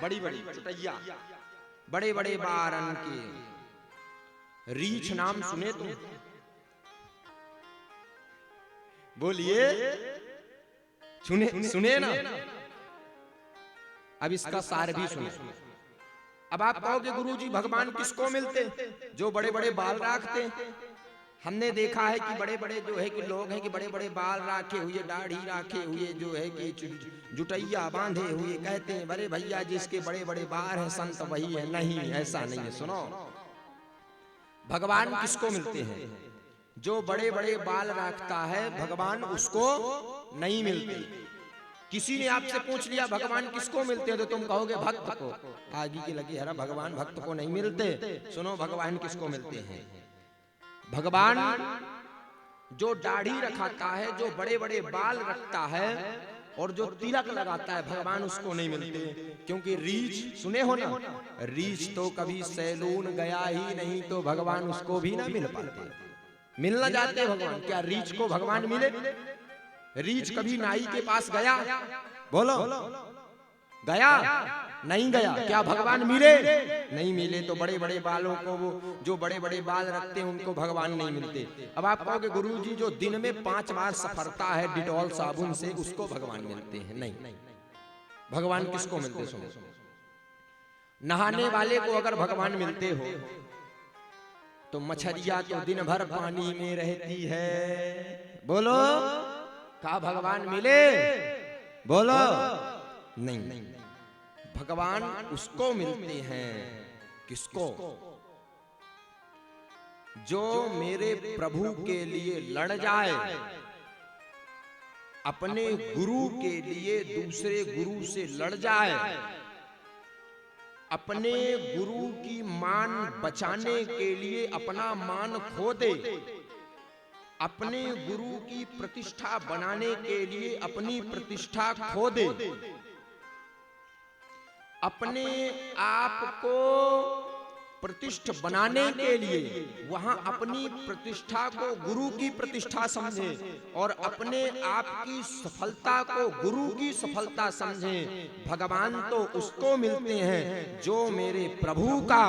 बड़ी बड़ी चुटैया, बड़े बड़े बारन के। रीछ नाम सुने तुम? बोलिए, सुने ना? अब इसका सार भी सुने। अब आप कहोगे गुरुजी भगवान किसको मिलते? जो बड़े बड़े बाल रखते। हमने देखा है कि बड़े बड़े जो है कि लोग हैं कि बड़े बड़े बाल रखे हुए, दाढ़ी रखे हुए, जो है कि जुटैया बांधे हुए, कहते हैं बड़े भैया जिसके बड़े बड़े बाल हैं संत वही है। नहीं, ऐसा नहीं है। सुनो, भगवान किसको मिलते हैं? जो बड़े बड़े बाल रखता है भगवान उसको नहीं मिलते। किसी ने आपसे पूछ लिया भगवान किसको मिलते हैं, तो तुम कहोगे भक्त को। आगे की लगी हरा, भगवान भक्त को नहीं मिलते। सुनो भगवान किसको मिलते हैं। भगवान जो दाढ़ी रखाता है, जो बड़े बड़े बाल रखता है और जो तिलक लगाता है, भगवान उसको नहीं मिलते। क्योंकि रीछ सुने हो ना, रीछ तो कभी सैलून गया ही नहीं तो भगवान उसको भी ना मिल पाते। मिलना जाते भगवान, क्या रीछ को भगवान मिले? रीछ कभी नाई के पास गया? बोलो, गया? नहीं गया। क्या भगवान मिले? नहीं मिले। तो बड़े बड़े बालों को, वो जो बड़े बड़े बाल रखते हैं उनको भगवान नहीं मिलते। अब आप कहोगे गुरुजी जो दिन में 5 बार सफरता है डिटॉल साबुन से, उसको भगवान मिलते हैं। नहीं, भगवान किसको मिलते? सुनो, नहाने वाले को अगर भगवान मिलते हो तो मछलियां तो दिन भर पानी में रहती है। बोलो, का भगवान मिले? बोलो, नहीं। भगवान उसको मिलते हैं, किसको? जो मेरे प्रभु के लिए लड़ जाए, अपने गुरु के लिए दूसरे गुरु से लड़ जाए, अपने गुरु की मान बचाने के लिए अपना मान खो दे, अपने गुरु की प्रतिष्ठा बनाने के लिए अपनी प्रतिष्ठा खो दे, अपने आप को प्रतिष्ठ बनाने के लिए वहां अपनी प्रतिष्ठा को गुरु की प्रतिष्ठा समझे और अपने आप की सफलता को गुरु की सफलता समझे। भगवान तो उसको मिलते हैं जो मेरे प्रभु का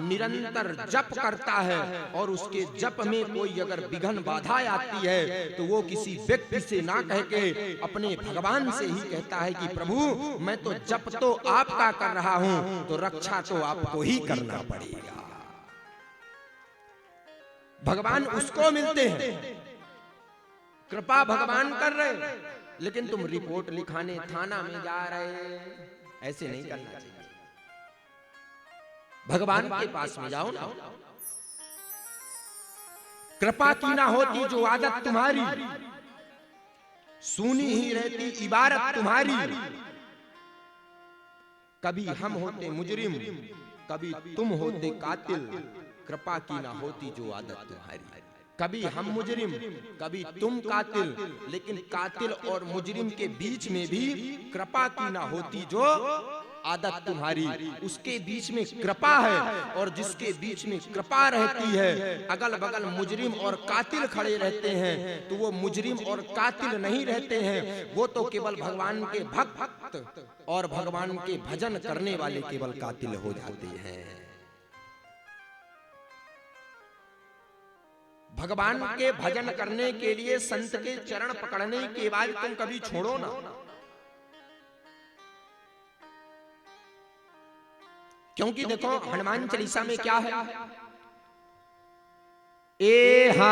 निरंतर जप करता है और उसके जप में कोई अगर विघ्न बाधा आती है तो वो किसी व्यक्ति से ना कह के अपने भगवान से ही कहता है कि प्रभु मैं तो जप तो आपका कर रहा हूं, तो रक्षा तो आपको ही करना पड़ेगा। भगवान उसको मिलते हैं। कृपा भगवान कर रहे, लेकिन तुम रिपोर्ट लिखाने थाना में जा रहे, ऐसे नहीं करना चाहिए। भगवान के पास में जाओ ना। कृपा की ना होती जो आदत तुम्हारी, सुनी ही रहती इबारत तुम्हारी। कभी हम होते मुजरिम, कभी तुम होते कातिल, कृपा की ना होती जो आदत तुम्हारी। कभी हम मुजरिम, कभी तुम कातिल, लेकिन कातिल और मुजरिम के बीच में भी कृपा की ना होती जो आदत तुम्हारी। उसके बीच में कृपा है, और जिसके बीच में कृपा रहती है अगल बगल मुजरिम और कातिल खड़े रहते हैं, तो वो मुजरिम और कातिल नहीं रहते हैं, वो तो केवल भगवान के भक्त और भगवान के भजन करने वाले केवल कातिल हो जाते हैं। भगवान के भजन करने के लिए संत के चरण पकड़ने के बाद तुम कभी छोड़ो ना। क्योंकि देखो हनुमान चालीसा में क्या है, ए हा